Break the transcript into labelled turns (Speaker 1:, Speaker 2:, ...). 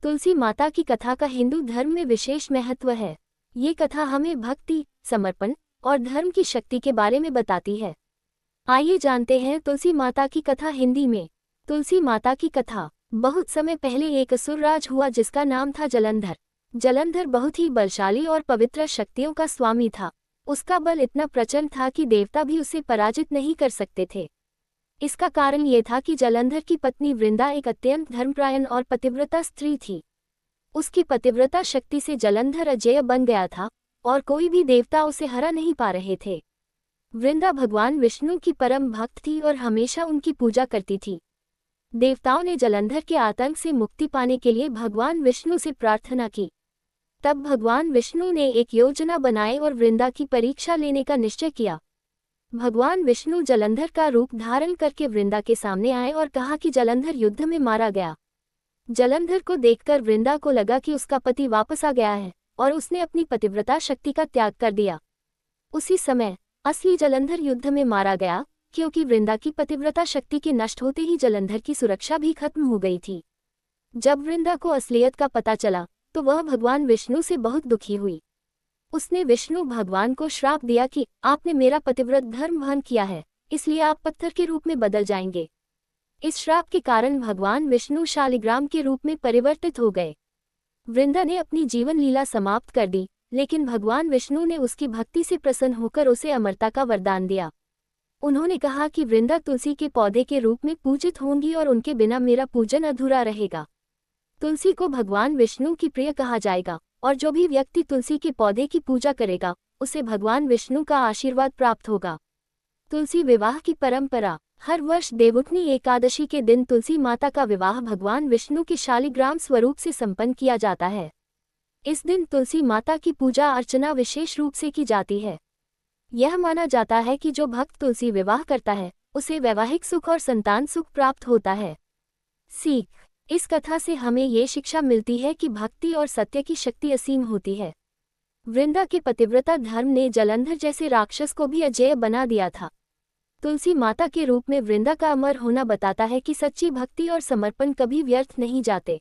Speaker 1: तुलसी माता की कथा का हिंदू धर्म में विशेष महत्व है। ये कथा हमें भक्ति, समर्पण और धर्म की शक्ति के बारे में बताती है। आइए जानते हैं तुलसी माता की कथा हिंदी में। तुलसी माता की कथा। बहुत समय पहले एक असुर राज हुआ जिसका नाम था जलंधर। जलंधर बहुत ही बलशाली और पवित्र शक्तियों का स्वामी था। उसका बल इतना प्रचंड था कि देवता भी उसे पराजित नहीं कर सकते थे। इसका कारण ये था कि जलंधर की पत्नी वृंदा एक अत्यंत धर्मपरायण और पतिव्रता स्त्री थी। उसकी पतिव्रता शक्ति से जलंधर अजेय बन गया था और कोई भी देवता उसे हरा नहीं पा रहे थे। वृंदा भगवान विष्णु की परम भक्त थी और हमेशा उनकी पूजा करती थी। देवताओं ने जलंधर के आतंक से मुक्ति पाने के लिए भगवान विष्णु से प्रार्थना की। तब भगवान विष्णु ने एक योजना बनाई और वृंदा की परीक्षा लेने का निश्चय किया। भगवान विष्णु जलंधर का रूप धारण करके वृंदा के सामने आए और कहा कि जलंधर युद्ध में मारा गया। जलंधर को देखकर वृंदा को लगा कि उसका पति वापस आ गया है और उसने अपनी पतिव्रता शक्ति का त्याग कर दिया। उसी समय असली जलंधर युद्ध में मारा गया, क्योंकि वृंदा की पतिव्रता शक्ति के नष्ट होते ही जलंधर की सुरक्षा भी खत्म हो गई थी। जब वृंदा को असलियत का पता चला तो वह भगवान विष्णु से बहुत दुखी हुई। उसने विष्णु भगवान को श्राप दिया कि आपने मेरा पतिव्रत धर्म भंग किया है, इसलिए आप पत्थर के रूप में बदल जाएंगे। इस श्राप के कारण भगवान विष्णु शालिग्राम के रूप में परिवर्तित हो गए। वृंदा ने अपनी जीवन लीला समाप्त कर दी, लेकिन भगवान विष्णु ने उसकी भक्ति से प्रसन्न होकर उसे अमरता का वरदान दिया। उन्होंने कहा कि वृंदा तुलसी के पौधे के रूप में पूजित होंगी और उनके बिना मेरा पूजन अधूरा रहेगा। तुलसी को भगवान विष्णु की प्रिय कहा जाएगा और जो भी व्यक्ति तुलसी के पौधे की पूजा करेगा उसे भगवान विष्णु का आशीर्वाद प्राप्त होगा। तुलसी विवाह की परंपरा। हर वर्ष देवउठनी एकादशी के दिन तुलसी माता का विवाह भगवान विष्णु के शालिग्राम स्वरूप से संपन्न किया जाता है। इस दिन तुलसी माता की पूजा अर्चना विशेष रूप से की जाती है। यह माना जाता है कि जो भक्त तुलसी विवाह करता है उसे वैवाहिक सुख और संतान सुख प्राप्त होता है। सीख। इस कथा से हमें ये शिक्षा मिलती है कि भक्ति और सत्य की शक्ति असीम होती है। वृंदा के पतिव्रता धर्म ने जलंधर जैसे राक्षस को भी अजेय बना दिया था। तुलसी माता के रूप में वृंदा का अमर होना बताता है कि सच्ची भक्ति और समर्पण कभी व्यर्थ नहीं जाते।